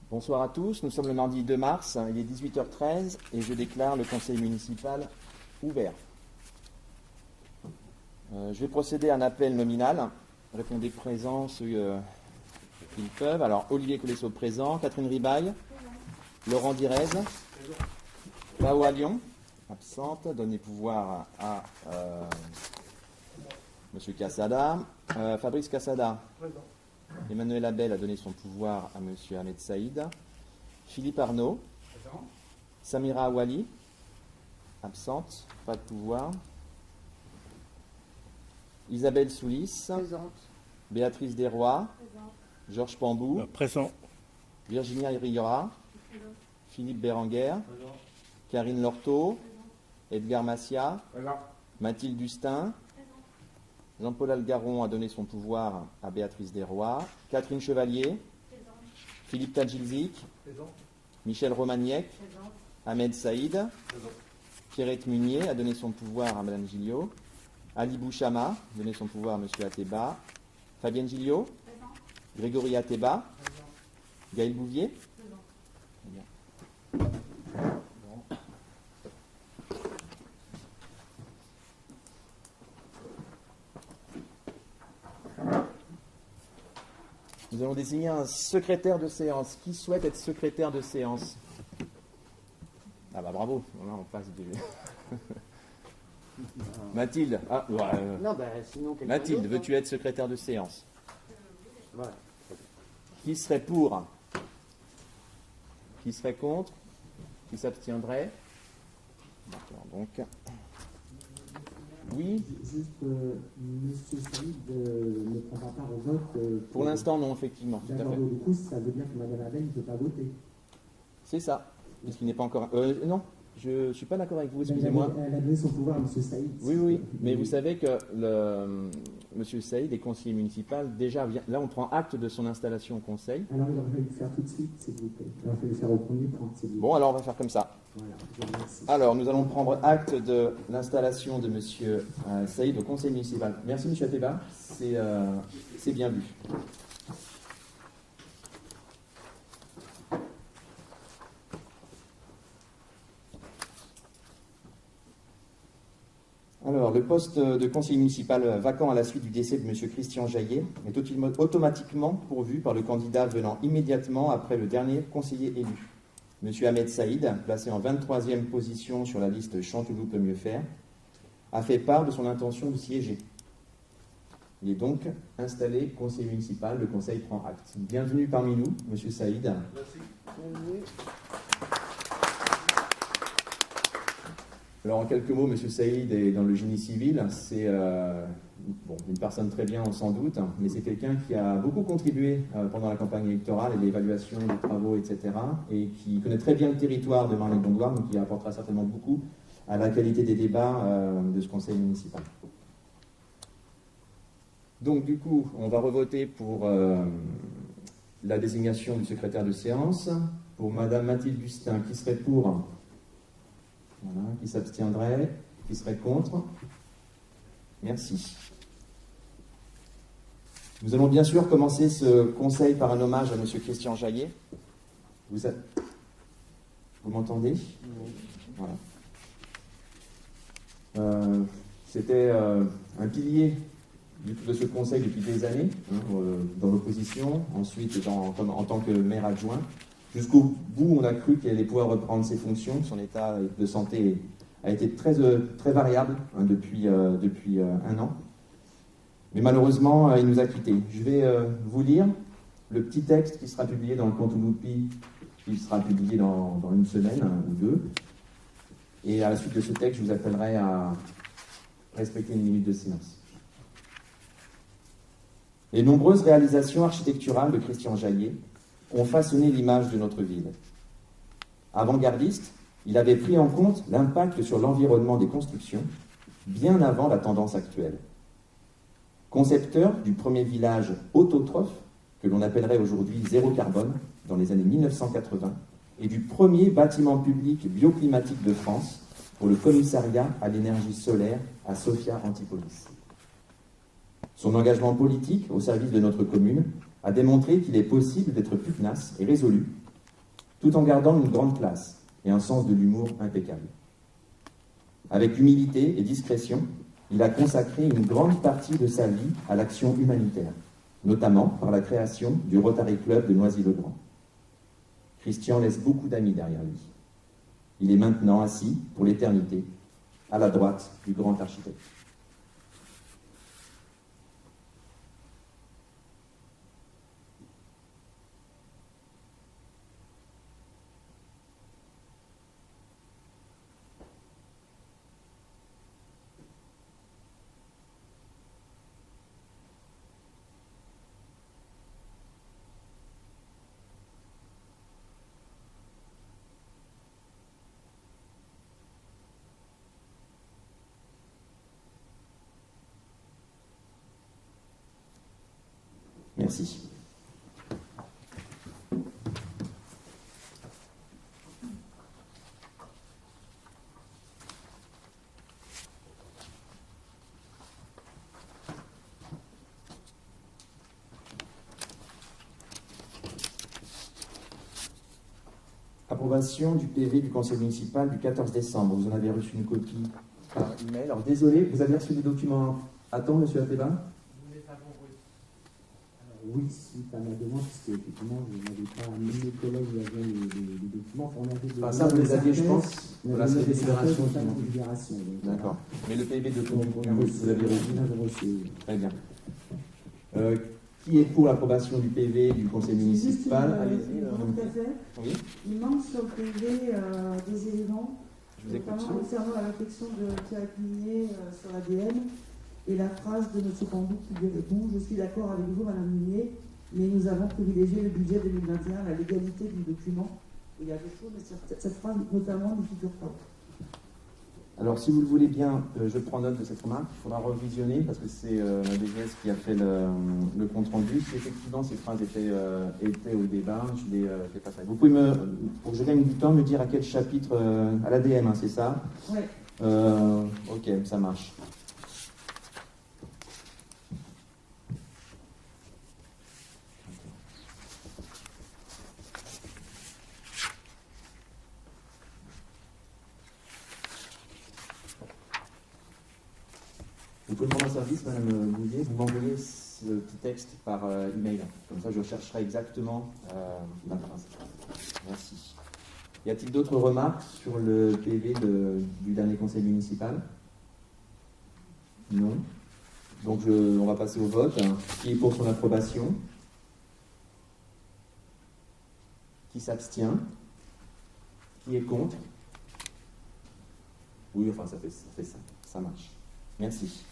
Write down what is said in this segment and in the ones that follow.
Bonsoir à tous, nous sommes le mardi 2 mars, il est 18h13 et je déclare le conseil municipal ouvert. Je vais procéder à un appel nominal. Répondez présents ceux qui le peuvent. Alors, Olivier Colesso présent, Catherine Ribaille, Laurent Direz, Paola Lyon, absente, donner pouvoir à M. Cassada, Fabrice Cassada. Présent. Emmanuel Abel a donné son pouvoir à M. Ahmed Saïd. Philippe Arnaud. Présent. Samira Awali. Absente. Pas de pouvoir. Isabelle Soulis. Présente. Béatrice Desrois. Présente. Georges Pambou. Présent. Virginia Riora. Présent. Philippe Berenguer. Présent. Karine Lorteau. Présent. Edgar Massia. Présent. Mathilde Dustin. Jean-Paul Algaron a donné son pouvoir à Béatrice Desrois. Catherine Chevalier. Présent. Philippe Tadjilzik. Présent. Michel Romagniec. Présent. Ahmed Saïd. Présent. Pierrette Munier a donné son pouvoir à Mme Gilliot. Ali Bouchama a donné son pouvoir à M. Ateba. Fabienne Gilliot. Présent. Grégory Ateba. Présent. Gaël Bouvier. Présent. Très bien. Nous allons désigner un secrétaire de séance. Qui souhaite être secrétaire de séance? Ah bah bravo, là on passe de... Mathilde, Non, ben sinon quelqu'un Mathilde, d'autre, veux-tu être secrétaire de séance? Voilà. Qui serait pour? Qui serait contre? Qui s'abstiendrait? D'accord, donc... Oui, Juste, Monsieur Saïd ne prendra pas au vote. pour l'instant non, effectivement, tout à D'accord, fait. donc du coup, ça veut dire que Madame Abel ne peut pas voter. C'est ça, puisqu'il n'est pas encore... non, je ne suis pas d'accord avec vous, excusez-moi. Elle a donné son pouvoir à Monsieur Saïd. Oui, mais vous savez que M. Saïd est conseiller municipal, déjà, là on prend acte de son installation au conseil. Alors il aurait fallu le faire tout de suite, s'il vous plaît. Il aurait fallu le faire au premier point, s'il vous plaît. Bon, alors on va faire comme ça. Voilà, je vous remercie. Alors, nous allons prendre acte de l'installation de M. Saïd au conseil municipal. Merci, M. Ateba, c'est bien vu. Alors, le poste de conseiller municipal vacant à la suite du décès de M. Christian Jaillet est automatiquement pourvu par le candidat venant immédiatement après le dernier conseiller élu. M. Ahmed Saïd, placé en 23e position sur la liste Chanteloup peut mieux faire, a fait part de son intention de siéger. Il est donc installé conseiller municipal, le conseil prend acte. Bienvenue parmi nous, M. Saïd. Merci. Bienvenue. Alors en quelques mots, M. Saïd est dans le génie civil, c'est une personne très bien sans doute, mais c'est quelqu'un qui a beaucoup contribué pendant la campagne électorale et l'évaluation des travaux, etc. et qui connaît très bien le territoire de Marly-Gondoire, donc qui apportera certainement beaucoup à la qualité des débats de ce conseil municipal. Donc du coup, on va revoter pour la désignation du secrétaire de séance, pour Madame Mathilde Dustin, qui serait pour... Voilà, qui s'abstiendrait, qui serait contre. Merci. Nous allons bien sûr commencer ce conseil par un hommage à M. Christian Jaillet. Vous m'entendez? Voilà. C'était un pilier de ce conseil depuis des années, dans l'opposition, ensuite en tant que maire adjoint. Jusqu'au bout, on a cru qu'il allait pouvoir reprendre ses fonctions. Son état de santé a été très variable depuis un an. Mais malheureusement, il nous a quittés. Je vais vous lire le petit texte qui sera publié dans le Contouloupi, qui sera publié dans une semaine ou deux. Et à la suite de ce texte, je vous appellerai à respecter une minute de silence. Les nombreuses réalisations architecturales de Christian Jaillet ont façonné l'image de notre ville. Avant-gardiste, il avait pris en compte l'impact sur l'environnement des constructions bien avant la tendance actuelle. Concepteur du premier village autotrophe, que l'on appellerait aujourd'hui zéro carbone, dans les années 1980, et du premier bâtiment public bioclimatique de France pour le commissariat à l'énergie solaire à Sophia Antipolis. Son engagement politique au service de notre commune a démontré qu'il est possible d'être pugnace et résolu tout en gardant une grande classe et un sens de l'humour impeccable. Avec humilité et discrétion, il a consacré une grande partie de sa vie à l'action humanitaire, notamment par la création du Rotary Club de Noisy-le-Grand. Christian laisse beaucoup d'amis derrière lui. Il est maintenant assis, pour l'éternité, à la droite du grand architecte. Merci. Approbation du PV du conseil municipal du 14 décembre. Vous en avez reçu une copie par email. Alors désolé, vous avez reçu des documents à temps, monsieur Ateba? Oui, suite à ma demande, parce qu'effectivement, je n'avais pas amené mes collègues qui avaient les documents. On avait Enfin, ça, vous les aviez, je pense. Voilà, c'est des libérations. libération. D'accord. Mais le PV de Donc, vous l'avez reçu. reçu. Très bien. Qui est pour l'approbation du PV du conseil municipal? Allez-y. Tout à fait. Oui, Il manque sur le PV des éléments, je vous écoute. notamment concernant la réflexion de Thierry Minier sur l'ADN et la phrase de M. Pandou qui lui répond: je suis d'accord avec vous, Madame Minier, mais nous avons privilégié le budget 2021, la légalité du document. Il y a des choses, mais cette phrase notamment ne figure pas. Alors, si vous le voulez bien, je prends note de cette remarque. Il faudra revisionner parce que c'est la DGS qui a fait le compte-rendu. Si effectivement ces phrases étaient au débat, je les fais passer. Vous pouvez, pour que je gagne du temps, me dire à quel chapitre, à l'ADM, hein, c'est ça? Oui. Ok, ça marche. Vous pouvez me rendre un service, Madame Bouillet, vous m'envoyez ce petit texte par email. Comme ça, je rechercherai exactement la phrase. Merci. Y a-t-il d'autres remarques sur le PV du dernier conseil municipal? Non. Donc, on va passer au vote. Qui est pour son approbation? Qui s'abstient? Qui est contre? Oui, enfin, ça fait ça. Ça marche. Merci.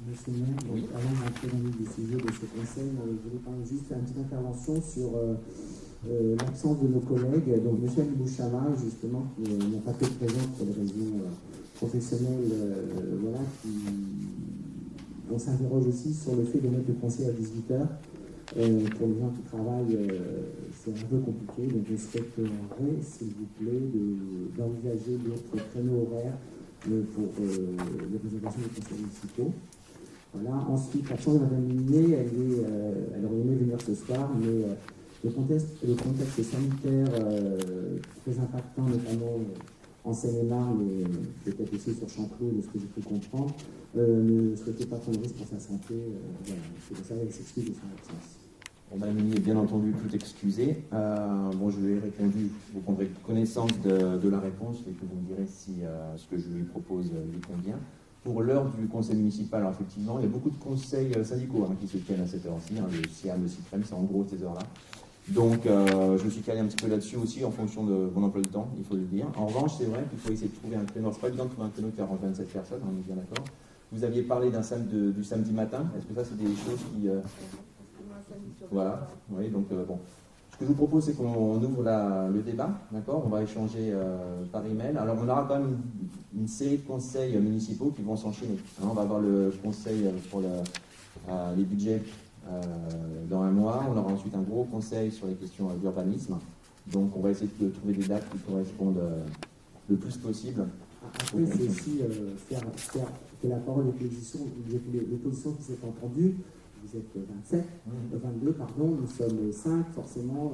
Monsieur le maire, Oui. avant d'entrer dans le sujet de ce conseil, je voulais parler juste faire une petite intervention sur l'absence de nos collègues. Donc, monsieur Ali Bouchama, justement, qui n'a pas été présent pour des raisons professionnelles, voilà, on s'interroge aussi sur le fait de mettre le conseil à 18h. Pour les gens qui travaillent, c'est un peu compliqué, donc je souhaiterais, s'il vous plaît, d'envisager d'autres créneaux horaires pour les présentations des conseils municipaux. Voilà. Ensuite, l'absence de Mme Minier, elle aurait aimé venir ce soir, mais le contexte sanitaire très impactant, notamment en Seine-et-Marne, mais peut-être aussi sur Chanteloup, de ce que j'ai pu comprendre, ne souhaitait pas prendre risque pour sa santé. Voilà. C'est pour ça qu'elle s'excuse de son absence. Madame Minier est bien entendu tout excusée. Bon, je lui ai répondu, vous prendrez connaissance de la réponse et que vous me direz si ce que je lui propose lui convient. Pour l'heure du conseil municipal, alors effectivement, il y a beaucoup de conseils syndicaux qui se tiennent à cette heure-ci. Le CIAM, le CIFREM, c'est en gros ces heures-là. Donc, je me suis calé un petit peu là-dessus aussi en fonction de mon emploi du temps, il faut le dire. En revanche, c'est vrai qu'il faut essayer de trouver un créneau. C'est pas évident de trouver un créneau qui arrange 27 personnes, on est bien d'accord. Vous aviez parlé du samedi matin. Est-ce que ça, c'est des choses qui... Voilà, oui, donc bon, je Ce que je vous propose, c'est qu'on ouvre le débat, d'accord? On va échanger par email. Alors, on aura quand même une série de conseils municipaux qui vont s'enchaîner. Hein, on va avoir le conseil pour les budgets dans un mois. On aura ensuite un gros conseil sur les questions d'urbanisme. Donc, on va essayer de trouver des dates qui correspondent le plus possible. Après, c'est aussi faire que la parole de l'opposition qui s'est entendue. Vous êtes 27, 22, pardon, nous sommes 5, forcément,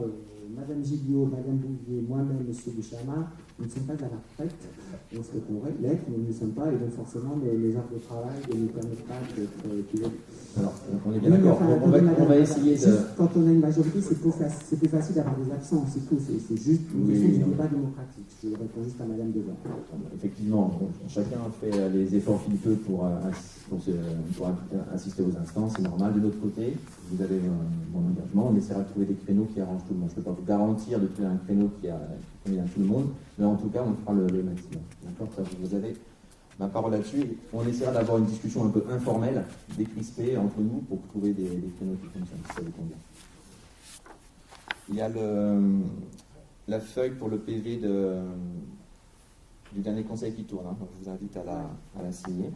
Madame Gilliot, Madame Bouvier, moi-même, Monsieur Bouchama, nous ne sommes pas à la retraite, on souhaiterait l'être, mais nous ne sommes pas, et donc forcément, les heures de travail ne nous permettent pas d'être pilotés. Alors, on est bien d'accord, on va essayer de... Quand on a une majorité, c'est plus facile d'avoir des absents, c'est tout, c'est juste une question du débat démocratique. Je réponds juste à Madame Devant. Effectivement, chacun fait les efforts qu'il peut pour assister aux instances, c'est normal. De notre côté, vous avez mon engagement, on essaiera de trouver des créneaux qui arrangent tout le monde. Je ne peux pas vous garantir de trouver un créneau qui convient à tout le monde, mais en tout cas, on fera le maximum. D'accord? Vous avez ma parole là-dessus. On essaiera d'avoir une discussion un peu informelle, décrispée entre nous pour trouver des créneaux qui fonctionnent, si ça vous convient. Il y a la feuille pour le PV du dernier conseil qui tourne, hein, donc je vous invite à la signer.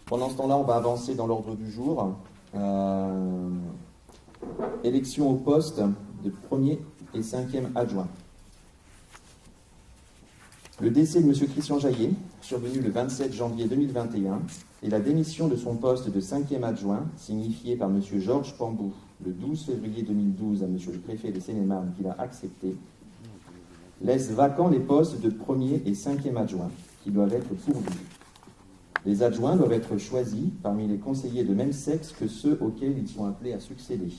Pendant ce temps-là, on va avancer dans l'ordre du jour. Élection au poste de premier et 5e adjoint. Le décès de M. Christian Jaillet, survenu le 27 janvier 2021, et la démission de son poste de 5e adjoint, signifié par M. Georges Pambou le 12 février 2012 à M. le préfet de Seine-et-Marne, qu'il a accepté, laisse vacants les postes de premier et 5e adjoint, qui doivent être pourvus. Les adjoints doivent être choisis parmi les conseillers de même sexe que ceux auxquels ils sont appelés à succéder.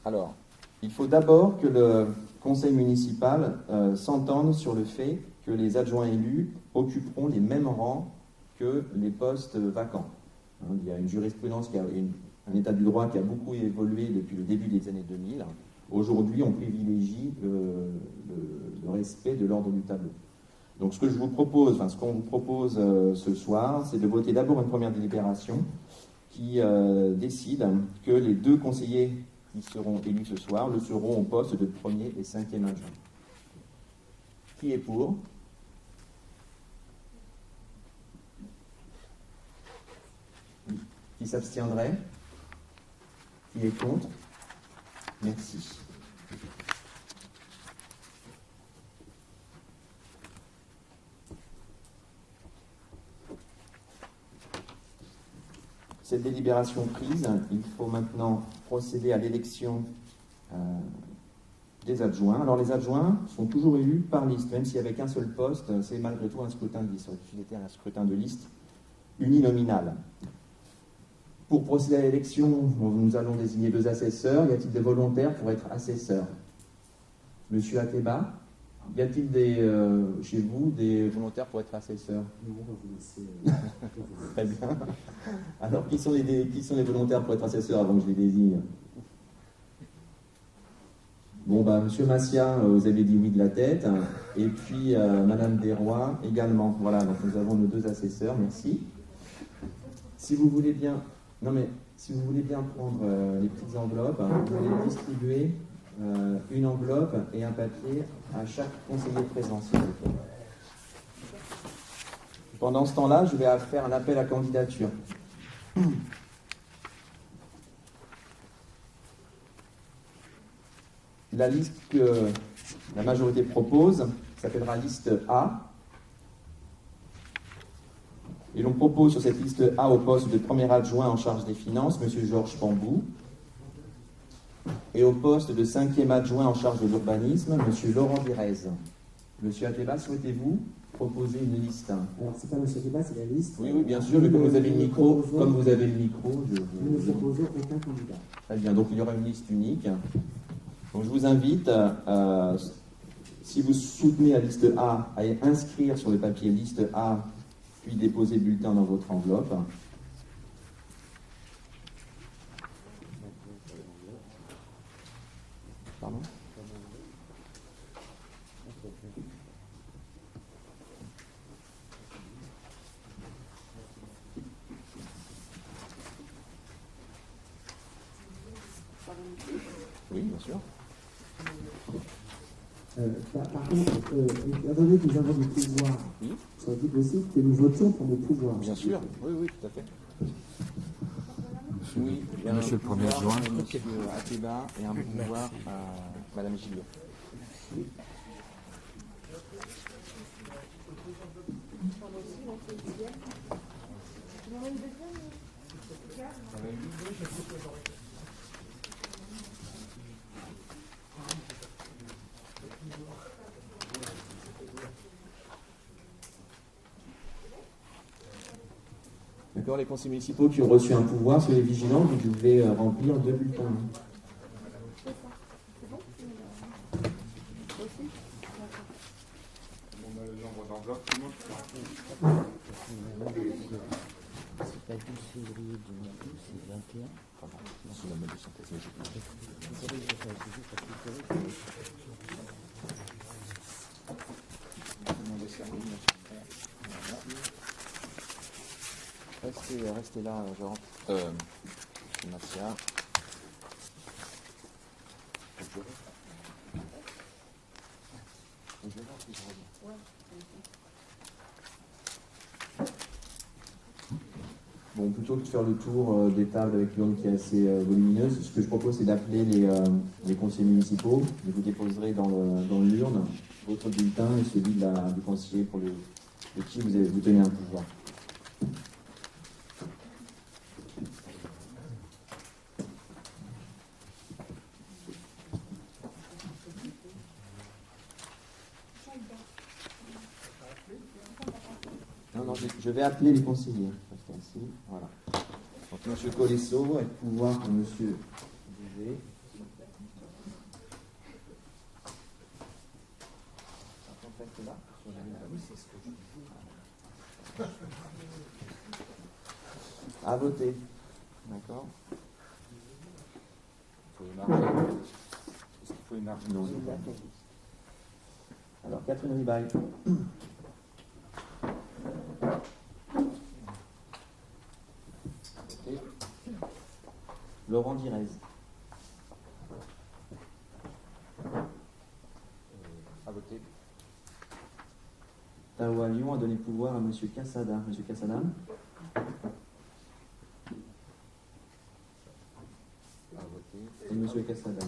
Alors, il faut d'abord que le conseil municipal s'entende sur le fait que les adjoints élus occuperont les mêmes rangs que les postes vacants. Il y a une jurisprudence, un état du droit qui a beaucoup évolué depuis le début des années 2000. Aujourd'hui, on privilégie le respect de l'ordre du tableau. Donc, ce qu'on vous propose ce soir, c'est de voter d'abord une première délibération qui décide que les 2 conseillers qui seront élus ce soir le seront au poste de premier et 5e adjoint. Qui est pour? Qui s'abstiendrait? Qui est contre? Merci. Cette délibération prise, il faut maintenant procéder à l'élection des adjoints. Alors les adjoints sont toujours élus par liste, même s'il n'y avait qu'un seul poste, c'est malgré tout un scrutin de liste. C'était un scrutin de liste uninominal. Pour procéder à l'élection, nous allons désigner 2 assesseurs. Y a-t-il des volontaires pour être assesseurs? Monsieur Ateba, y a-t-il chez vous des volontaires pour être assesseurs? Non, on va vous laisser. Très bien. Alors, qui sont les volontaires pour être assesseurs avant que je les désigne? Bon, Monsieur Massia, vous avez dit oui de la tête. Et puis, Madame Desrois également. Voilà, donc nous avons nos 2 assesseurs. Merci. Si vous voulez bien prendre les petites enveloppes, vous allez distribuer une enveloppe et un papier à chaque conseiller présent, s'il vous plaît. Pendant ce temps-là, je vais faire un appel à candidature. La liste que la majorité propose s'appellera liste A. Et l'on propose sur cette liste A au poste de premier adjoint en charge des finances, M. Georges Pambou. Et au poste de 5e adjoint en charge de l'urbanisme, M. Laurent Direz. Monsieur Ateba, souhaitez-vous proposer une liste? Alors, c'est pas M. Ateba, c'est la liste. Oui, bien sûr, mais comme vous avez le micro, nous ne je... proposons aucun candidat. Très bien, donc il y aura une liste unique. Donc je vous invite, si vous soutenez la liste A, à inscrire sur le papier liste A, puis déposer le bulletin dans votre enveloppe. Pardon ? Oui, bien sûr. Par contre, étant donné que nous avons des pouvoirs, Oui. serait-il possible que nous votions pour nos pouvoirs? Bien sûr, oui, tout à fait. Oui, il y a Monsieur un le Premier pouvoir adjoint. à Monsieur Ateba et un pouvoir à Madame Gillot. D'accord, les conseillers municipaux qui ont reçu un pouvoir sur les vigilants, vous devez remplir 2 bulletins. C'est pas 12 février 2012, c'est 21. C'est la mode de synthèse logique. Restez là, genre. Mathia. Bon, plutôt que de faire le tour des tables avec une urne qui est assez volumineuse, ce que je propose, c'est d'appeler les conseillers municipaux. Et vous déposerez dans l'urne votre bulletin et celui du conseiller pour de qui vous tenez un pouvoir. Non, je vais appeler les conseillers. Restez assis. Voilà. Donc, M. Colesso, avec pouvoir pour M. Bouvet. À voter. D'accord. Est-ce qu'il faut une arme? Non. Alors, Catherine Ribaille. Laurent Direz. À voter. Tawa Lyon a donné le pouvoir à M. Cassada. M. Cassada. À voter. Et M. Cassada.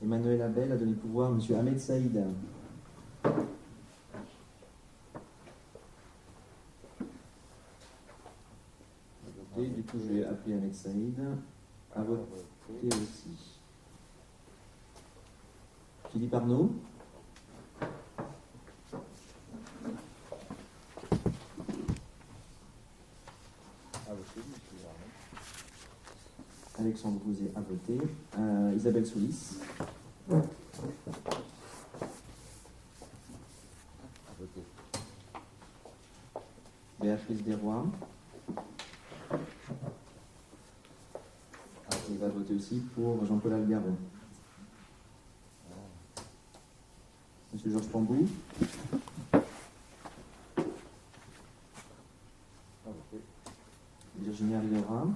Emmanuel Abel a donné le pouvoir à M. Ahmed Saïd. Et du coup, je vais appeler Ahmed Saïd. À voter aussi. Philippe Arnaud. À voter, monsieur Arnaud. Alexandre Rouzet a voté. Isabelle Soulis. À voter. Béatrice Desrois. Il va voter aussi pour Jean-Paul Algaron. Monsieur Georges Pambou. À voter. Virginie Riora.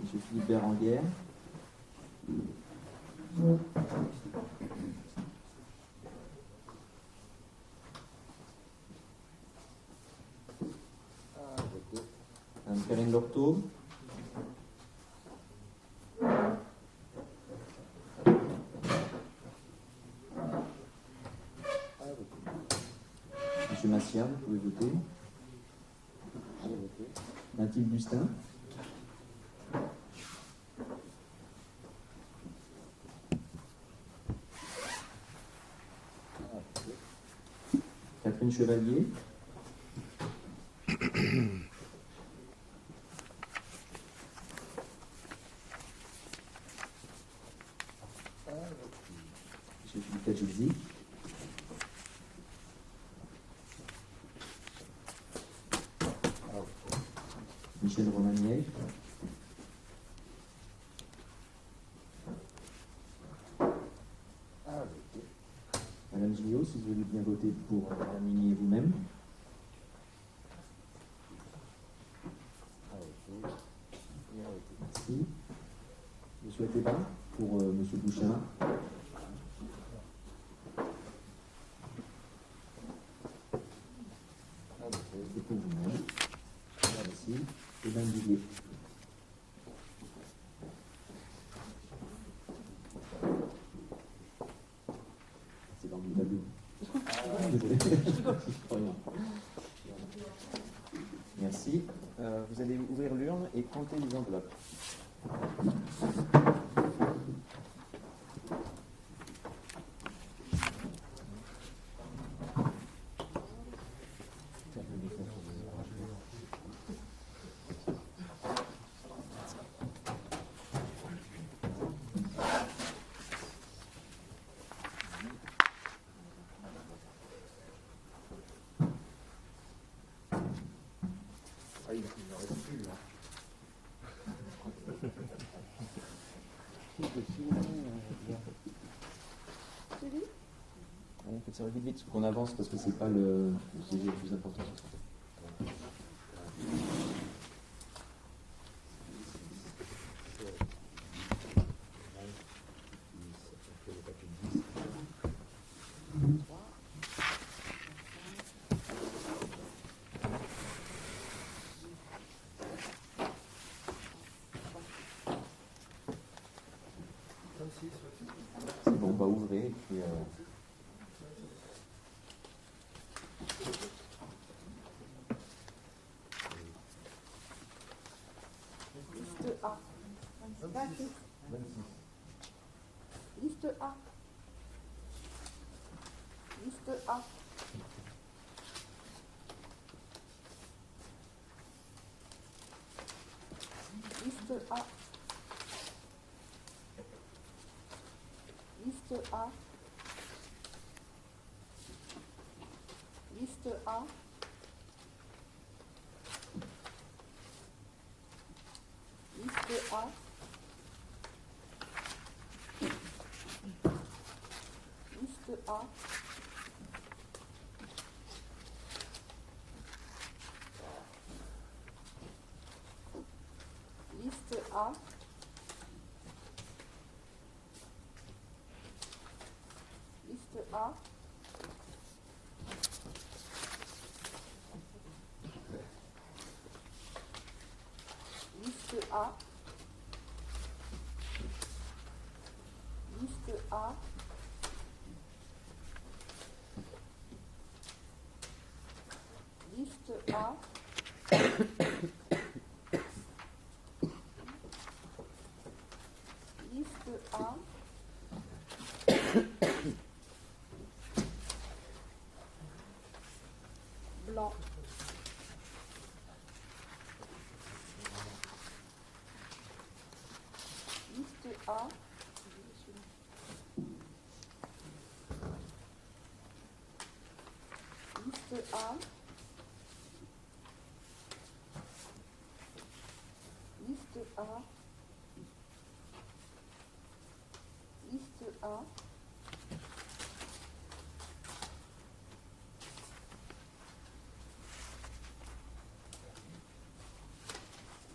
Monsieur Philippe Berenguer. À voter. Madame Karine Lorteau. Monsieur Massia, vous pouvez voter. À voter. Mathilde Bustin. Catherine Chevalier. Monsieur Philippe Kajouzi. Michel Romagnet. À voter. Madame Gillot, si vous voulez bien voter pour Madame Migny et vous-même. Monsieur Bouchin. Et pour vous-même. Merci. Et Mme Villiers. C'est dans le tableau. Merci. Vous allez ouvrir l'urne et compter les enveloppes. Ça va vite qu'on avance parce que c'est pas le sujet le plus important. C'est bon, on va ouvrir et puis. Liste A. 26. Liste A. Liste A. Liste A. Liste A. Liste A. Liste A. Liste A. Liste A. Liste A. Liste A. Liste A. Liste A. Liste A. Blanc. Liste A. Liste A. Liste A. Liste A.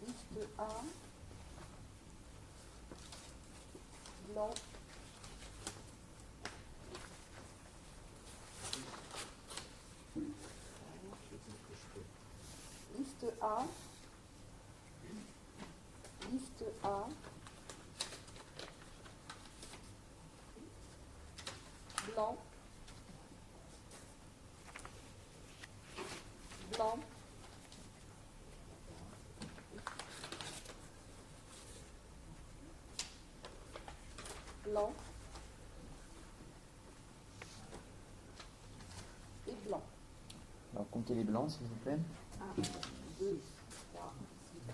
Liste A. Blanc. Liste A. Liste A. Blanc. Blanc. Blanc. Et blanc. Alors comptez les blancs s'il vous plaît. 1, 2, 3,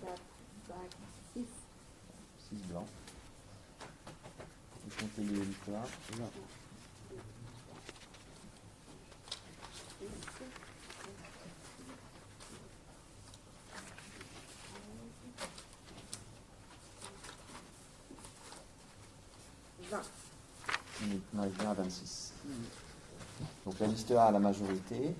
4, 5, 6. 6 blancs. Et comptez les victoires. 20. On arrive bien à 26. Donc la liste A à la majorité.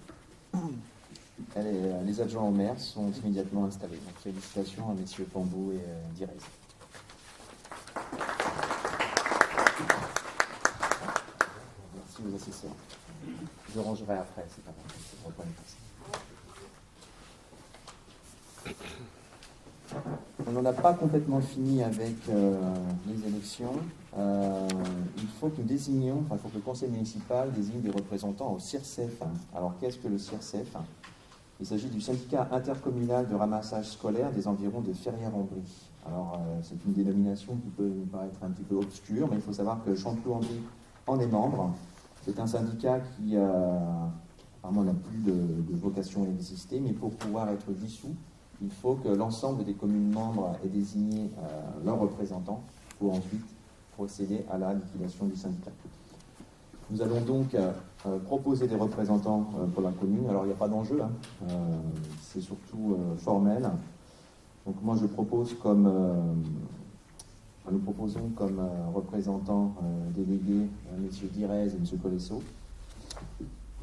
Les adjoints au maire sont immédiatement installés. Donc félicitations à messieurs Pambou et Direz. vos assesseurs. Je rangerai après, c'est pas grave. Je reprends les passes. On n'en a pas complètement fini avec les élections. Il faut que nous désignions, il faut que le conseil municipal désigne des représentants au CIRCEF. Alors, qu'est-ce que le CIRCEF? Il s'agit du syndicat intercommunal de ramassage scolaire des environs de Ferrières-en-Brie. Alors, c'est une dénomination qui peut nous paraître un petit peu obscure, mais il faut savoir que Chanteloup-en-Brie en est membre. C'est un syndicat qui, apparemment, n'a plus de vocation à exister, mais pour pouvoir être dissous, il faut que l'ensemble des communes membres ait désigné leurs représentants pour ensuite procéder à la liquidation du syndicat. Nous allons donc proposer des représentants pour la commune. Alors, il n'y a pas d'enjeu, hein. C'est surtout formel. Donc, moi, je propose nous proposons comme représentants délégués M. Direz et M. Colesso,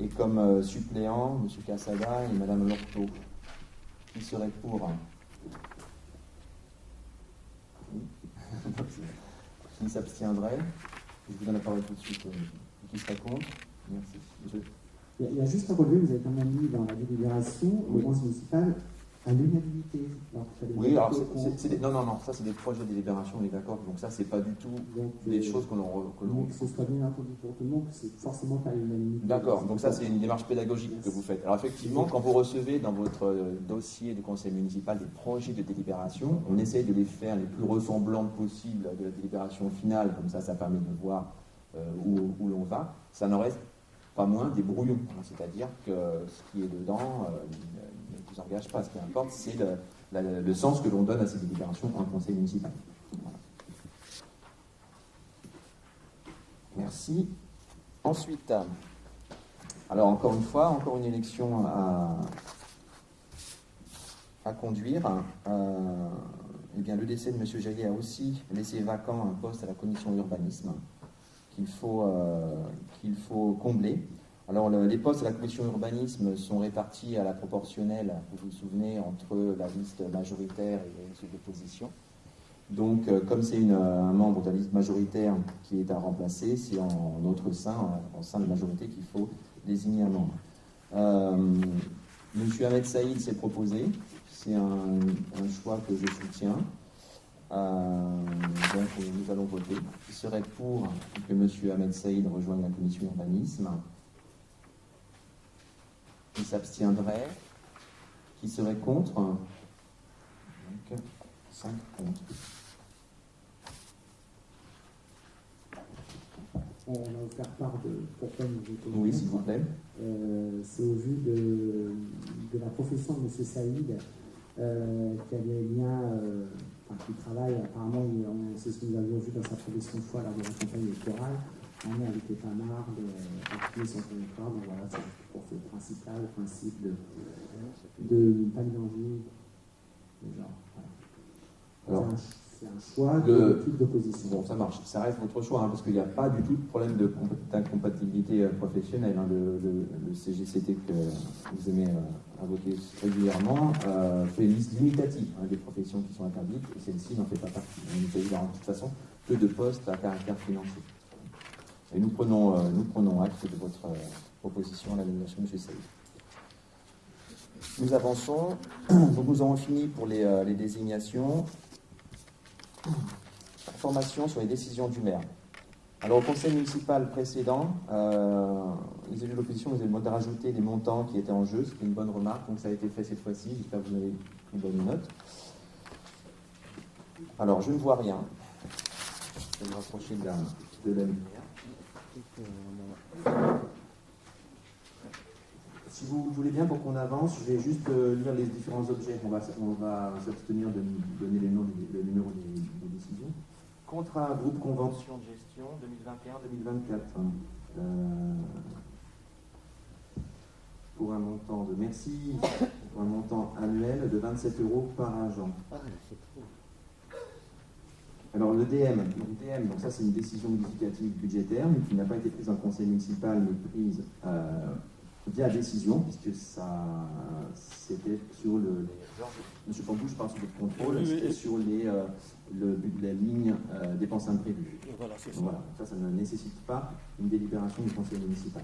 et comme suppléants M. Cassada et Mme Lorto. Qui serait pour? Qui s'abstiendrait? Je vous donne la parole tout de suite. Qui serait contre? Merci. Il y a juste à relever, vous avez quand même mis dans la délibération au conseil municipal à l'unanimité. Oui, alors non, ça c'est des projets de délibération, on est d'accord. Donc ça c'est pas du tout des choses que l'on. Donc ce sera bien entendu pour tout le monde que c'est forcément pas l'unanimité. D'accord, donc ça c'est une démarche pédagogique que vous faites. Alors effectivement, quand vous recevez dans votre dossier du conseil municipal des projets de délibération, on essaye de les faire les plus ressemblants possible de la délibération finale, comme ça permet de voir où l'on va. Ça n'en reste pas moins des brouillons, c'est-à-dire que ce qui est dedans ne vous engage pas. Ce qui importe, c'est le sens que l'on donne à ces délibérations en conseil municipal. Voilà. Merci. Ensuite, alors encore une fois, encore une élection à conduire. Eh bien, le décès de M. Jaillet a aussi laissé vacant un poste à la commission urbanisme qu'il faut combler. Alors, les postes à la commission urbanisme sont répartis à la proportionnelle, vous vous souvenez, entre la liste majoritaire et ceux d'opposition. Donc, comme c'est un membre de la liste majoritaire qui est à remplacer, c'est en notre sein, en sein de majorité, qu'il faut désigner un membre. Monsieur Ahmed Saïd s'est proposé, c'est un choix que je soutiens. Donc, nous allons voter. Qui serait pour que monsieur Ahmed Saïd rejoigne la commission urbanisme? Qui s'abstiendrait? Qui serait contre? Donc, 5 contre. On va vous faire part de pourquoi nous votons. Oui, s'il vous plaît. C'est au vu de la profession de M. Saïd, qui a des liens, qui travaille, apparemment, c'est ce que nous avions vu dans sa profession de foi lors de la campagne électorale, en est avec les panards, d'appuyer son territoire. Donc voilà, c'est pour ce principal, le principe de ne pas mélanger les genres. Voilà. Alors, c'est un choix de type d'opposition. Bon, ça marche. Ça reste votre choix, hein, parce qu'il n'y a pas du tout de problème d'incompatibilité professionnelle. Hein. Le CGCT que vous aimez invoquer régulièrement fait une liste limitative des professions qui sont interdites, et celle-ci n'en fait pas partie. Il ne s'agit de toute façon que de postes à caractère financier. Et nous prenons acte de votre proposition à la nomination de M. Saïd. Nous avançons. Donc nous avons fini pour les désignations. Information sur les décisions du maire. Alors au conseil municipal précédent, les élus de l'opposition nous avaient demandé de rajouter des montants qui étaient en jeu, c'était une bonne remarque, donc ça a été fait cette fois-ci, j'espère que vous avez pris bonne note. Alors je ne vois rien. Je vais me rapprocher de la lumière. Si vous voulez bien, pour qu'on avance, je vais juste lire les différents objets. On va s'abstenir de donner les noms, le numéro des décisions. Contrat groupe convention de gestion 2021-2024. Pour un montant de pour un montant annuel de 27 € par agent. Ah, c'est trop. Alors le DM, donc ça c'est une décision modificative budgétaire, mais qui n'a pas été prise en conseil municipal, mais prise via décision, puisque ça, c'était sur Monsieur Pambou, je parle sur votre contrôle, Oui, c'était oui. sur la ligne dépenses imprévues. Voilà, c'est ça. Donc voilà, ça ne nécessite pas une délibération du conseil municipal.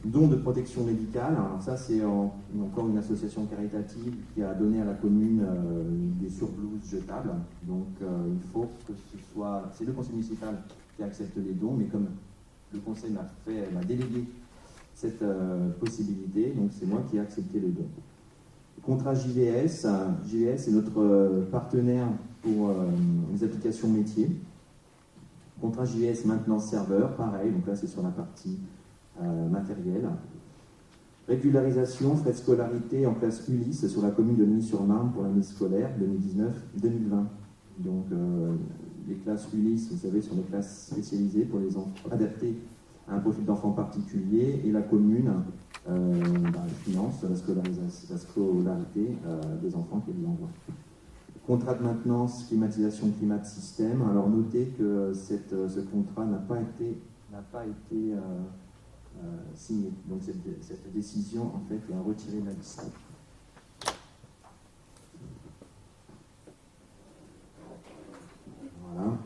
Don de protection médicale, alors ça c'est encore une association caritative qui a donné à la commune des surblouses jetables. Donc il faut que c'est le conseil municipal qui accepte les dons, mais comme le conseil m'a délégué cette possibilité, donc c'est moi qui ai accepté le don. Contrat JVS, JVS est notre partenaire pour les applications métiers. Contrat JVS maintenance serveur, pareil, donc là c'est sur la partie matériel. Régularisation, frais de scolarité en classe Ulysse sur la commune de Nîmes-sur-Marne pour l'année scolaire 2019-2020. Donc les classes Ulysse, vous savez, sont des classes spécialisées pour les enfants, adaptées à un profil d'enfant particulier, et la commune finance la scolarité des enfants qu'elle y envoie. Contrat de maintenance, climatisation, climat de système. Alors notez que ce contrat n'a pas été signé. Donc cette décision en fait est à retirer de la liste. Voilà.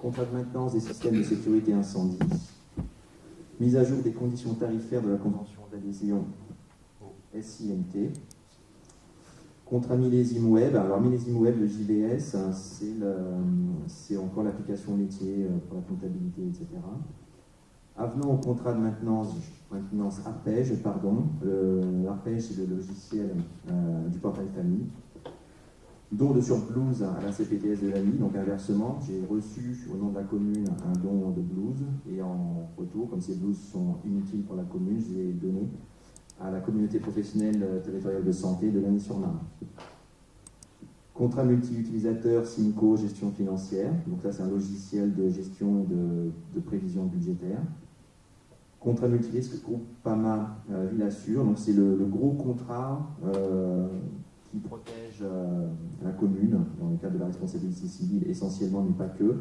Contrat de maintenance des systèmes de sécurité incendie. Mise à jour des conditions tarifaires de la convention d'adhésion au SIMT. Contrat millésime web. Alors millésime web, le JVS, c'est encore l'application métier pour la comptabilité, etc. Avenant au contrat de maintenance Arpège, pardon. L'Arpège, c'est le logiciel du portail famille. Don de surblouse à la CPTS de l'AMI, donc inversement, j'ai reçu au nom de la commune un don de blouse, et en retour, comme ces blouses sont inutiles pour la commune, je les ai données à la communauté professionnelle territoriale de santé de l'Agny-sur-Marne. Contrat multi-utilisateur Simco, gestion financière, donc là c'est un logiciel de gestion et de prévision budgétaire. Contrat multirisque Groupama Villassure, donc c'est le gros contrat qui protège la commune dans le cadre de la responsabilité civile essentiellement, mais pas que,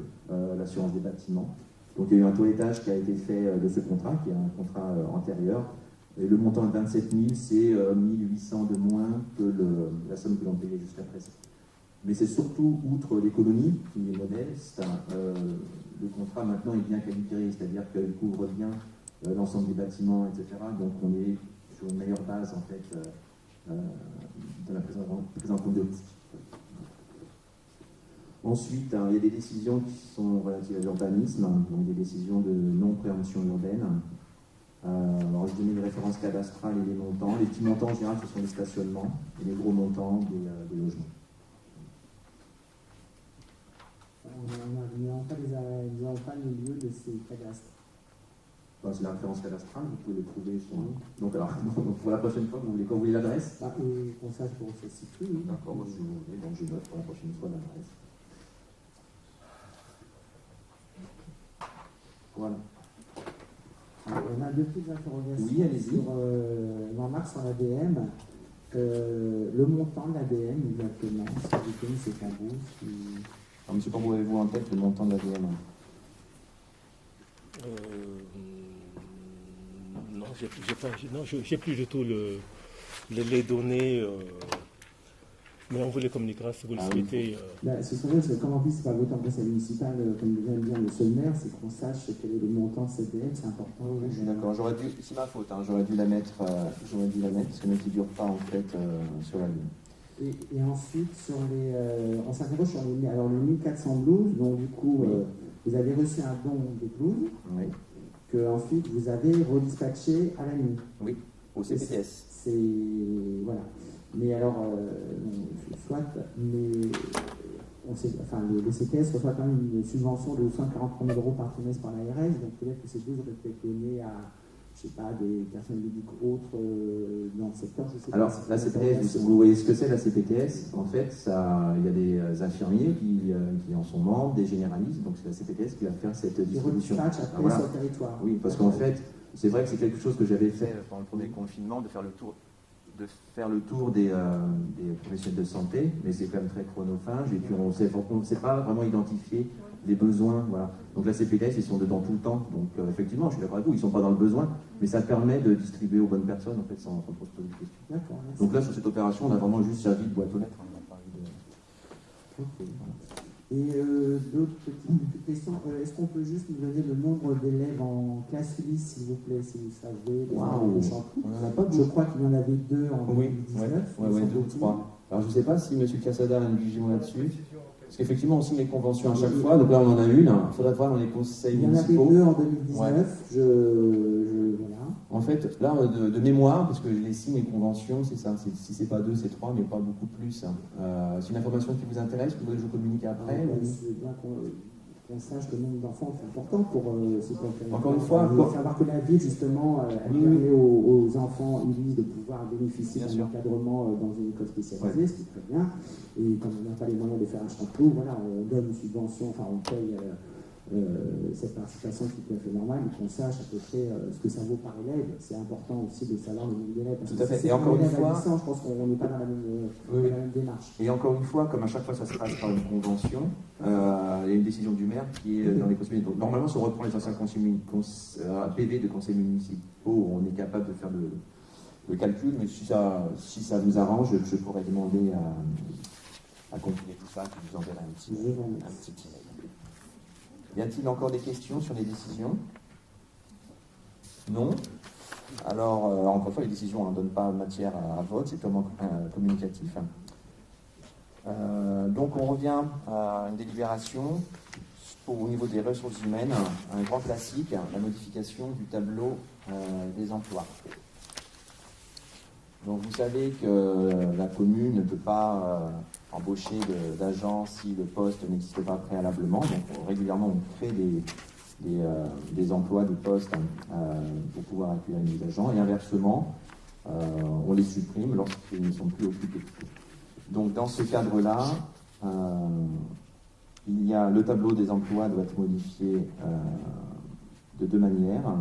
l'assurance des bâtiments. Donc il y a eu un toilettage qui a été fait de ce contrat, qui est un contrat antérieur. Et le montant de 27 000, c'est 1 800 de moins que la somme que l'on payait jusqu'à présent. Mais c'est surtout, outre l'économie, qui est modeste, le contrat maintenant est bien calibré, c'est-à-dire qu'il couvre bien l'ensemble des bâtiments, etc. Donc on est sur une meilleure base, en fait, de la prise en compte de risque. Ensuite, il y a des décisions qui sont relatives à l'urbanisme, donc des décisions de non-préemption urbaine. Alors, je donnais les références cadastrales et les montants. Les petits montants, en général, ce sont les stationnements, et les gros montants, des logements. Nous n'avons pas le lieu de ces cadastres. Enfin, c'est la référence cadastrale, vous pouvez le trouver sur nous. Donc, alors, pour la prochaine fois, quand vous voulez l'adresse. Qu'on sache pour se situer. Oui. D'accord, moi, si vous voulez, donc je note pour la prochaine fois l'adresse. Voilà. On a deux petites interrogations. Oui, allez-y. Sur Jean-Marc sur l'ADM. Le montant de l'ADM, exactement, si vous connaissez ces tabous. Alors, monsieur Pambou, avez-vous en tête le montant de l'ADM? Non, j'ai plus du tout les données, mais on vous les communiquera si vous le souhaitez. Ce serait parce que comme en plus c'est pas voté en conseil municipal, comme vient de dire le seul maire, c'est qu'on sache quel est le montant de CPM, c'est important. Oui, je suis d'accord. C'est ma faute, hein, j'aurais dû la mettre parce qu'elle ne figure pas en fait sur la ligne. Et ensuite, on s'interroge sur les 1412, donc du coup, vous avez reçu un don de 12, Oui. que ensuite vous avez redispatché à la nuit. Oui, au CPTS. Voilà. Mais alors, soit, mais le CPS reçoit quand même une subvention de 143 000 € par trimestre par l'ARS, donc peut-être que ces 12 auraient été donnés à, je sais pas, des personnes médiques autres dans le secteur. Je sais Alors, pas, la CPTS, vous voyez ce que c'est la CPTS? En fait, il y a des infirmiers qui en sont membres, des généralistes, donc c'est la CPTS qui va faire cette distribution. Après voilà. sur le territoire. Oui, parce qu'en fait, c'est vrai que c'est quelque chose que j'avais fait pendant le premier confinement, de faire le tour des professionnels de santé, mais c'est quand même très chronophage, et puis on ne sait pas vraiment identifier les besoins, voilà. Donc la CPTS, ils sont dedans tout le temps. Donc effectivement, je suis d'accord avec vous, ils ne sont pas dans le besoin, mais ça permet de distribuer aux bonnes personnes, en fait, sans trop se poser de questions. D'accord, merci. Donc là, sur cette opération, on a vraiment juste servi de boîte aux lettres. On a pas eu de... Ok, voilà. Et d'autres petites questions. Est-ce qu'on peut juste nous donner le nombre d'élèves en classe Ulysse, s'il vous plaît, si vous savez? Waouh, Chantier. on n'en a pas Je beaucoup. crois qu'il y en avait 2 en Oui, 2019. ouais, me 2 ou semble-t-il. 3. Alors je ne sais pas si M. Cassada a une vision là-dessus. Parce qu'effectivement, on signe les conventions à chaque fois. Donc là, on en a une. Il faudrait voir dans les conseils Il y en avait municipaux. 2 en 2019. Voilà. En fait, là, de mémoire, parce que les signes et conventions, c'est ça. Si c'est pas 2, c'est 3, mais pas beaucoup plus. C'est une information qui vous intéresse, que vous voulez que je vous communique après ou... C'est bien qu'on sache que le nombre d'enfants est important pour ces conférences. Encore une fois, il faut savoir que la ville, justement, elle permet aux enfants Ulysse de pouvoir bénéficier Bien d'un sûr. encadrement dans une école spécialisée, ce qui est très bien. Et comme on n'a pas les moyens de faire un champlot, voilà, on donne une subvention, enfin on paye cette participation qui est tout à fait normale, et qu'on sache à peu près ce que ça vaut par élève. C'est important aussi de savoir le nombre d'élèves. Parce Tout à que fait. si c'est Et encore un une élève fois- à 800, je pense qu'on n'est pas dans la même, Oui, oui. dans la même démarche. Et encore une fois, comme à chaque fois ça se passe par une convention, il y a une décision du maire qui est dans les conseils municipaux. Normalement, si on reprend les anciens PV de conseils municipaux, on est capable de faire le calcul, mais si ça vous arrange, je pourrais demander à compiler tout ça, je vous enverrai un petit email. Y a-t-il encore des questions sur les décisions? Non. Alors, encore une fois, les décisions ne donnent pas matière à vote, c'est purement communicatif. Donc, on revient à une délibération au niveau des ressources humaines, un grand classique, la modification du tableau des emplois. Donc, vous savez que la commune ne peut pas embaucher d'agents si le poste n'existe pas préalablement. Donc, régulièrement, on crée des emplois, des postes pour pouvoir accueillir les agents, et inversement, on les supprime lorsqu'ils ne sont plus occupés. Donc dans ce cadre-là, le tableau des emplois doit être modifié de 2 manières.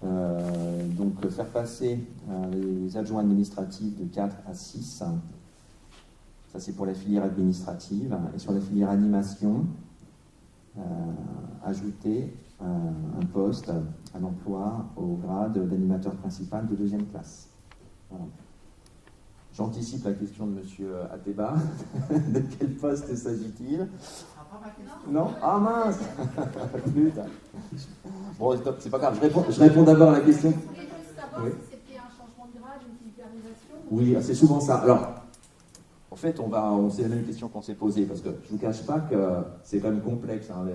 Donc faire passer les adjoints administratifs de 4 à 6, ça c'est pour la filière administrative, et sur la filière animation, ajouter un poste, un emploi au grade d'animateur principal de 2e classe. Voilà. J'anticipe la question de M. Ateba. De quel poste s'agit-il? Non? Ah mince. Putain. Bon, c'est pas grave, je réponds d'abord à la question. Je voulais juste savoir Oui. si c'était un changement de grade, une titularisation. Oui, c'est souvent ça. Alors, en fait, c'est la même question qu'on s'est posée, parce que je ne vous cache pas que c'est quand même complexe, hein,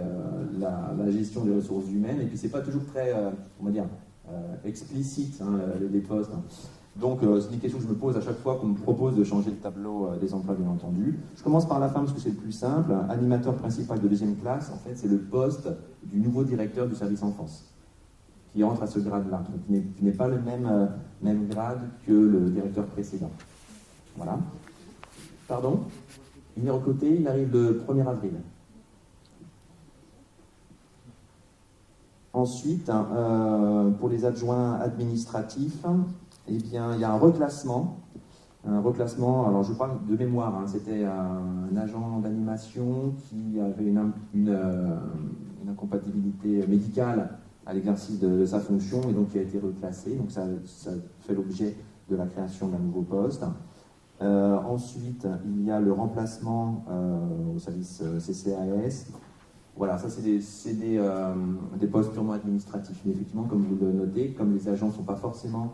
la gestion des ressources humaines, et puis c'est pas toujours très, comment dire, explicite, hein, les postes. Hein. Donc, c'est une question que je me pose à chaque fois qu'on me propose de changer le tableau des emplois, bien entendu. Je commence par la fin, parce que c'est le plus simple. Animateur principal de 2e classe, en fait, c'est le poste du nouveau directeur du service enfance, qui entre à ce grade-là, qui n'est pas le même grade que le directeur précédent. Voilà. Pardon? Il est recruté, il arrive le 1er avril. Ensuite, pour les adjoints administratifs, eh bien, il y a un reclassement. Alors je parle de mémoire, hein, c'était un agent d'animation qui avait une incompatibilité médicale à l'exercice de sa fonction et donc qui a été reclassé. Donc ça fait l'objet de la création d'un nouveau poste. Ensuite, il y a le remplacement au service CCAS. Voilà, ça c'est des postes purement administratifs. Mais effectivement, comme vous le notez, comme les agents ne sont pas forcément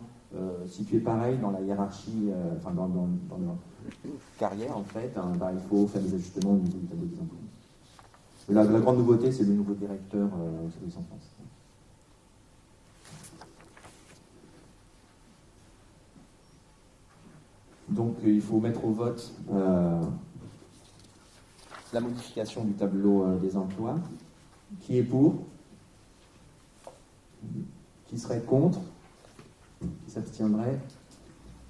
situés pareil dans la hiérarchie, dans leur carrière en fait, hein, il faut faire des ajustements au niveau du tableau des emplois. La grande nouveauté, c'est le nouveau directeur au service enfance. Donc il faut mettre au vote la modification du tableau des emplois. Qui est pour? Qui serait contre? Qui s'abstiendrait?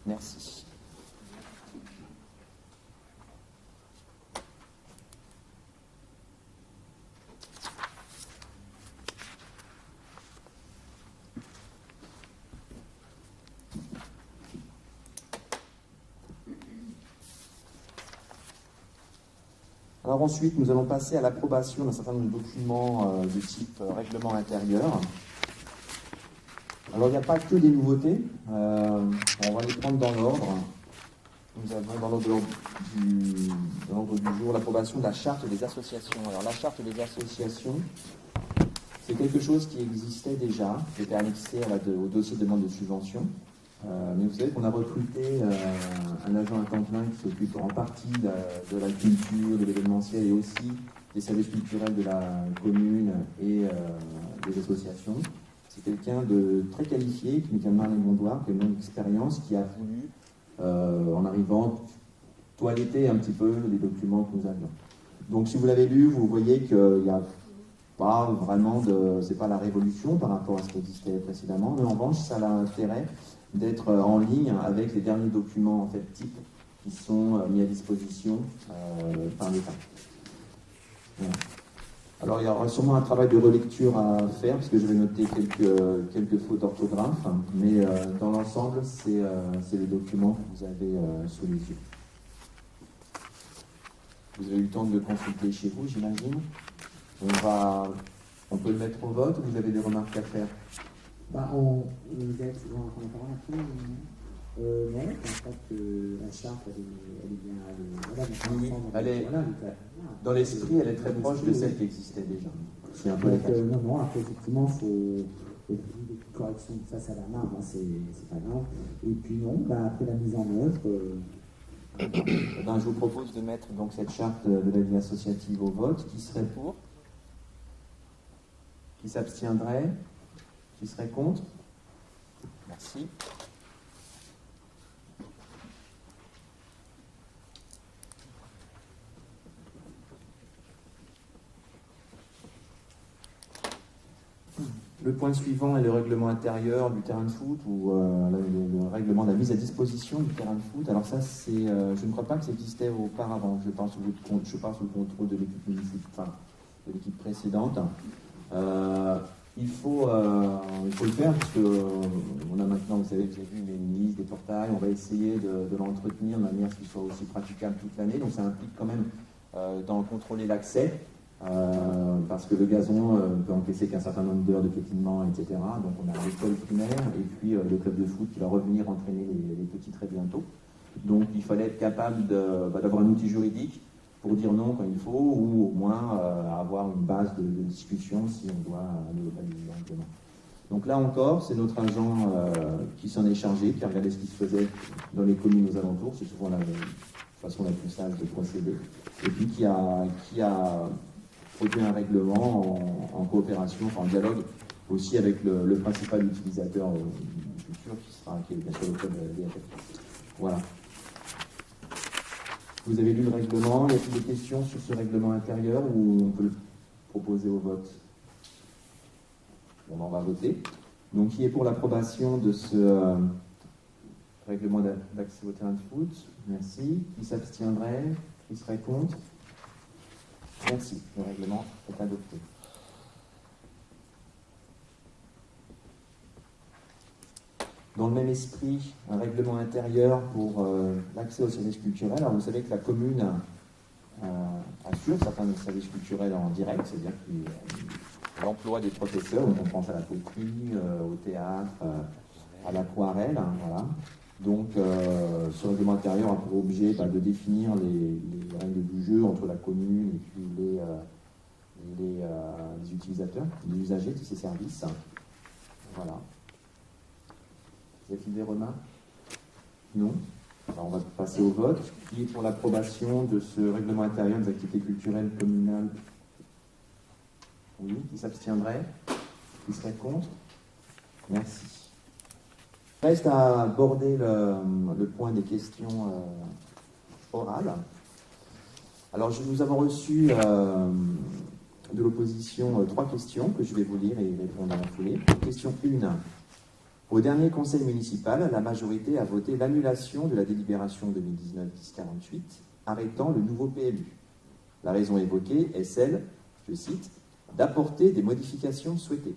Merci. Alors ensuite, nous allons passer à l'approbation d'un certain nombre de documents de type règlement intérieur. Alors il n'y a pas que des nouveautés, on va les prendre dans l'ordre. Nous avons dans l'ordre du jour l'approbation de la charte des associations. Alors la charte des associations, c'est quelque chose qui existait déjà, qui était annexé au dossier de demande de subvention. Mais vous savez qu'on a recruté un agent à temps plein qui s'occupe en partie de la culture, de l'événementiel et aussi des services culturels de la commune et des associations. C'est quelqu'un de très qualifié, qui nous vient de Marly-Gondoire, qui a une longue expérience, qui a voulu, en arrivant, toiletter un petit peu les documents que nous avions. Donc si vous l'avez lu, vous voyez qu'il n'y a pas vraiment c'est pas la révolution par rapport à ce qui existait précédemment, mais en revanche, ça a l'intérêt d'être en ligne avec les derniers documents en fait types qui sont mis à disposition par l'État. Voilà. Alors il y aura sûrement un travail de relecture à faire parce que je vais noter quelques fautes d'orthographe, mais dans l'ensemble c'est les documents que vous avez sous les yeux. Vous avez eu le temps de le consulter chez vous, j'imagine. On peut le mettre au vote ou vous avez des remarques à faire? Vous êtes souvent en parole après non, en fait, la charte, elle est bien. Oui, elle est, dans l'esprit, elle est très proche de celle qui existait déjà. C'est un peu non, après, effectivement, il faut des petites corrections face à la main, c'est pas grave. Et puis, non, après la mise en œuvre. Je vous propose de mettre donc cette charte de la vie associative au vote. Qui serait pour? Qui s'abstiendrait? Qui serait contre? Merci. Le point suivant est le règlement intérieur du terrain de foot ou le règlement de la mise à disposition du terrain de foot. Alors ça, je ne crois pas que ça existait auparavant. Je parle sous le contrôle de l'équipe municipale, de l'équipe précédente. Il faut le faire parce qu'on a maintenant, vous avez vu les mises, des portails. On va essayer de l'entretenir de manière à ce qu'il soit aussi praticable toute l'année. Donc ça implique quand même d'en contrôler l'accès. Parce que le gazon peut encaisser qu'un certain nombre d'heures de piétinement, etc. Donc on a l'école primaire et puis le club de foot qui va revenir entraîner les petits très bientôt. Donc il fallait être capable d'avoir un outil juridique pour dire non quand il faut, ou au moins avoir une base de discussion si on doit le localiser directement. Donc là encore, c'est notre agent qui s'en est chargé, qui a regardé ce qui se faisait dans les communes aux alentours, c'est souvent la façon la plus sage de procéder, et puis qui a produit un règlement en coopération, en dialogue aussi avec le principal utilisateur du futur, qui est bien sûr le club DFF. Voilà. Vous avez lu le règlement, y a-t-il des questions sur ce règlement intérieur ou on peut le proposer au vote? On va voter. Donc qui est pour l'approbation de ce règlement d'accès au terrain de foot? Merci. Qui s'abstiendrait? Qui serait contre? Merci. Le règlement est adopté. Dans le même esprit, un règlement intérieur pour l'accès aux services culturels. Alors vous savez que la commune assure certains services culturels en direct, c'est-à-dire l'emploi des professeurs, donc on pense à la poterie, au théâtre, à l'aquarelle, voilà. Donc ce règlement intérieur a pour objet de définir les règles du jeu entre la commune et puis les utilisateurs, les usagers de ces services. Voilà. Y a-t-il des remarques? Non. Alors on va passer au vote. Qui est pour l'approbation de ce règlement intérieur des activités culturelles communales? Oui. Qui s'abstiendrait? Qui serait contre? Merci. Reste à aborder le point des questions orales. Alors nous avons reçu de l'opposition 3 questions que je vais vous lire et y répondre à la foulée. Question 1. Au dernier conseil municipal, la majorité a voté l'annulation de la délibération 2019-1048 arrêtant le nouveau PLU. La raison évoquée est celle, je cite, d'apporter des modifications souhaitées.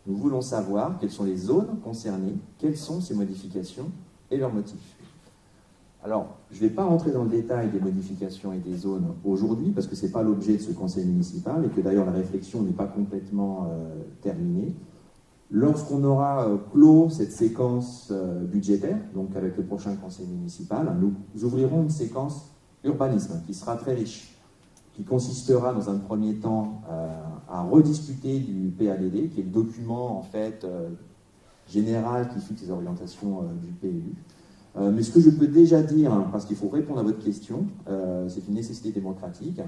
Nous voulons savoir quelles sont les zones concernées, quelles sont ces modifications et leurs motifs. Alors, je ne vais pas rentrer dans le détail des modifications et des zones aujourd'hui, parce que ce n'est pas l'objet de ce conseil municipal, et que d'ailleurs la réflexion n'est pas complètement terminée. Lorsqu'on aura clos cette séquence budgétaire, donc avec le prochain conseil municipal, nous ouvrirons une séquence urbanisme qui sera très riche, qui consistera dans un premier temps à rediscuter du PADD, qui est le document en fait général qui fixe les orientations du PLU. Mais ce que je peux déjà dire, hein, parce qu'il faut répondre à votre question, c'est une nécessité démocratique,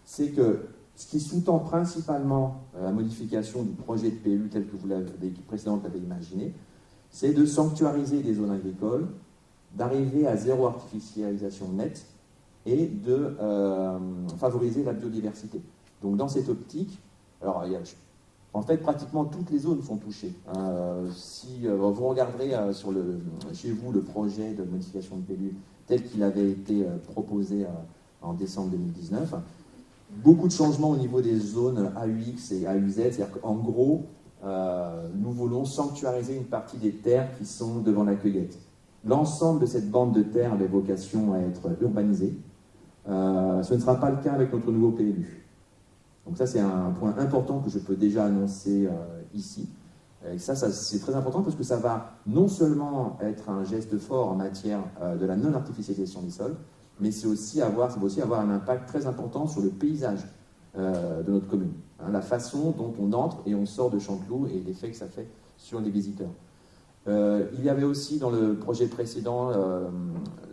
c'est que ce qui sous-tend principalement la modification du projet de PLU tel que l'équipe précédente l'avait imaginé, c'est de sanctuariser des zones agricoles, d'arriver à zéro artificialisation nette et de favoriser la biodiversité. Donc dans cette optique, alors en fait pratiquement toutes les zones sont touchées. Si vous regarderez chez vous le projet de modification de PLU tel qu'il avait été proposé en décembre 2019, beaucoup de changements au niveau des zones AUX et AUZ, c'est-à-dire qu'en gros, nous voulons sanctuariser une partie des terres qui sont devant la cueillette. L'ensemble de cette bande de terre avait vocation à être urbanisée. Ce ne sera pas le cas avec notre nouveau PLU. Donc ça, c'est un point important que je peux déjà annoncer ici. Et ça c'est très important parce que ça va non seulement être un geste fort en matière de la non-artificialisation des sols, mais ça va aussi avoir un impact très important sur le paysage de notre commune. Hein, la façon dont on entre et on sort de Chanteloup et l'effet que ça fait sur les visiteurs. Il y avait aussi dans le projet précédent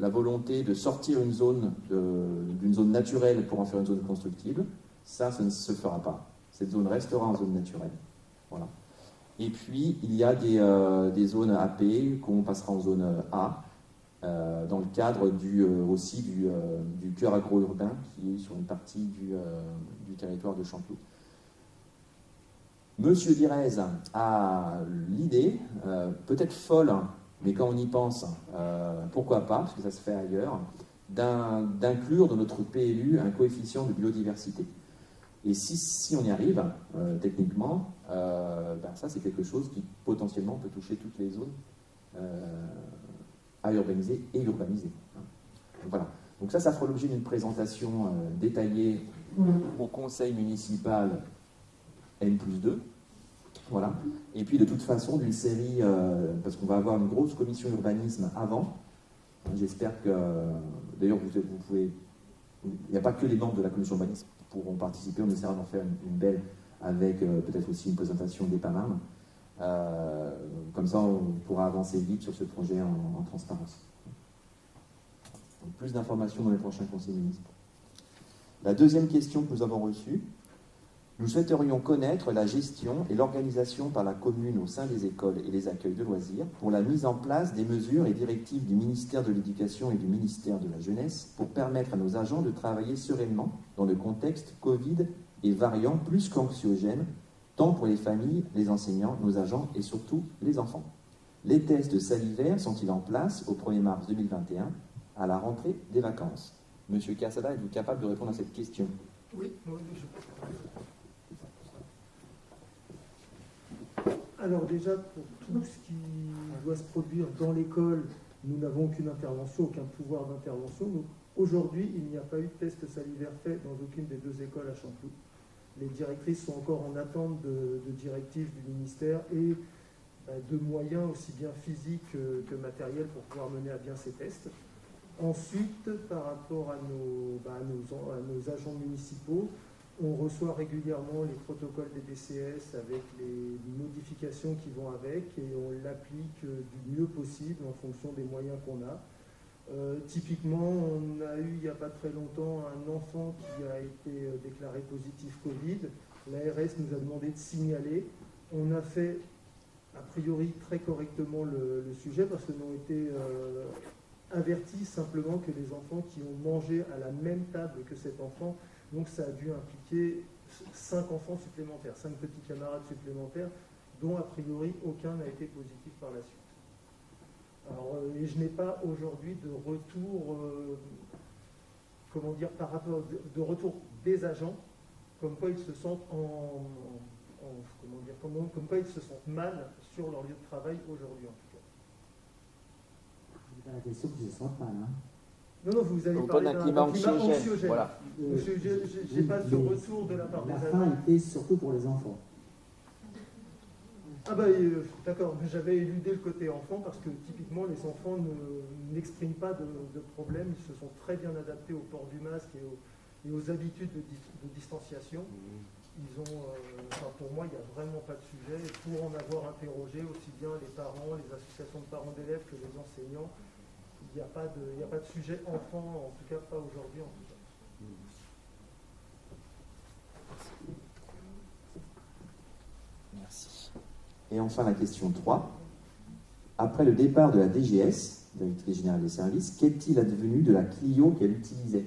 la volonté de sortir d'une zone naturelle pour en faire une zone constructible. Ça ne se fera pas. Cette zone restera en zone naturelle. Voilà. Et puis, il y a des zones AP qu'on passera en zone A, dans le cadre aussi du cœur agro-urbain qui est sur une partie du territoire de Chanteloup. Monsieur Direz a l'idée, peut-être folle, mais quand on y pense, pourquoi pas, parce que ça se fait ailleurs, d'inclure dans notre PLU un coefficient de biodiversité. Et si on y arrive, techniquement, ça c'est quelque chose qui potentiellement peut toucher toutes les zones à urbaniser et urbaniser. Donc, voilà. Donc ça fera l'objet d'une présentation détaillée au conseil municipal N+2. Voilà. Et puis de toute façon, d'une série, parce qu'on va avoir une grosse commission urbanisme avant. J'espère que, d'ailleurs, vous pouvez. Il n'y a pas que les membres de la commission urbanisme qui pourront participer. On essaiera d'en faire une belle avec peut-être aussi une présentation des PAMAM. Comme ça, on pourra avancer vite sur ce projet en transparence. Donc, plus d'informations dans les prochains conseils municipaux. La deuxième question que nous avons reçue, nous souhaiterions connaître la gestion et l'organisation par la commune au sein des écoles et les accueils de loisirs pour la mise en place des mesures et directives du ministère de l'Éducation et du ministère de la Jeunesse pour permettre à nos agents de travailler sereinement dans le contexte Covid et variants plus qu'anxiogènes, tant pour les familles, les enseignants, nos agents et surtout les enfants. Les tests salivaires sont-ils en place au 1er mars 2021 à la rentrée des vacances? Monsieur Cassada, êtes-vous capable de répondre à cette question? Oui, alors déjà, pour tout ce qui doit se produire dans l'école, nous n'avons aucune intervention, aucun pouvoir d'intervention. Donc aujourd'hui, il n'y a pas eu de test salivaire fait dans aucune des deux écoles à Chanteloup. Les directrices sont encore en attente de directives du ministère et de moyens aussi bien physiques que matériels pour pouvoir mener à bien ces tests. Ensuite, par rapport à nos agents municipaux, on reçoit régulièrement les protocoles des DCS avec les modifications qui vont avec et on l'applique du mieux possible en fonction des moyens qu'on a. Typiquement, on a eu il n'y a pas très longtemps un enfant qui a été déclaré positif Covid. L'ARS nous a demandé de signaler. On a fait a priori très correctement le sujet parce que nous avons été avertis simplement que les enfants qui ont mangé à la même table que cet enfant, donc ça a dû impliquer 5 enfants supplémentaires, 5 petits camarades supplémentaires, dont a priori aucun n'a été positif par la suite. Alors, et je n'ai pas aujourd'hui de retour, par rapport de retour des agents, comme quoi ils se sentent comme quoi ils se sentent mal sur leur lieu de travail aujourd'hui en tout cas. La question que je ne sens pas là. Non, vous avez On parlé donne un climat anxiogène. Voilà. Je n'ai pas ce retour de la part des La Allemands. fin était surtout pour les enfants. Ah bah d'accord, mais j'avais éludé le côté enfant parce que typiquement les enfants n'expriment pas de problème, ils se sont très bien adaptés au port du masque et aux habitudes de distanciation. Ils ont, enfin, pour moi, il n'y a vraiment pas de sujet. Et pour en avoir interrogé aussi bien les parents, les associations de parents d'élèves que les enseignants, il n'y a pas de sujet enfant, en tout cas pas aujourd'hui en tout cas. Merci. Et enfin, la question 3. Après le départ de la DGS, Directrice Générale des Services, qu'est-il advenu de la Clio qu'elle utilisait?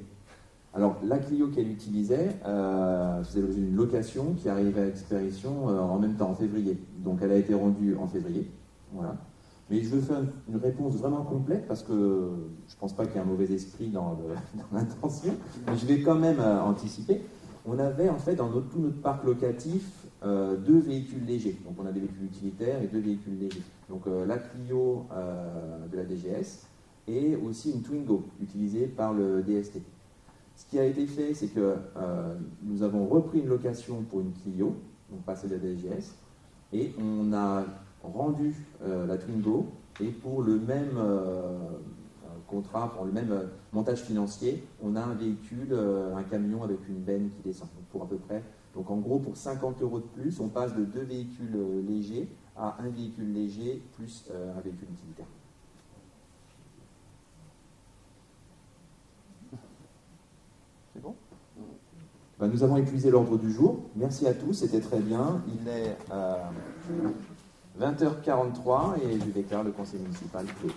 Alors, la Clio qu'elle utilisait faisait l'objet d'une location qui arrivait à expiration en même temps, en février. Donc, elle a été rendue en février. Voilà. Mais je veux faire une réponse vraiment complète parce que je ne pense pas qu'il y ait un mauvais esprit dans l'intention. Mais je vais quand même anticiper. On avait en fait dans tout notre parc locatif 2 véhicules légers. Donc on a des véhicules utilitaires et 2 véhicules légers. Donc la Clio de la DGS et aussi une Twingo utilisée par le DST. Ce qui a été fait, c'est que nous avons repris une location pour une Clio, donc pas celle de la DGS, et on a rendu la Twingo et pour le même contrat, pour le même montage financier, on a un véhicule, un camion avec une benne qui descend. Donc pour à peu près, donc en gros pour 50 € de plus, on passe de 2 véhicules légers à un véhicule léger plus un véhicule utilitaire. C'est bon? Ben, nous avons épuisé l'ordre du jour. Merci à tous, c'était très bien. Il est 20h43 et je déclare le conseil municipal clos.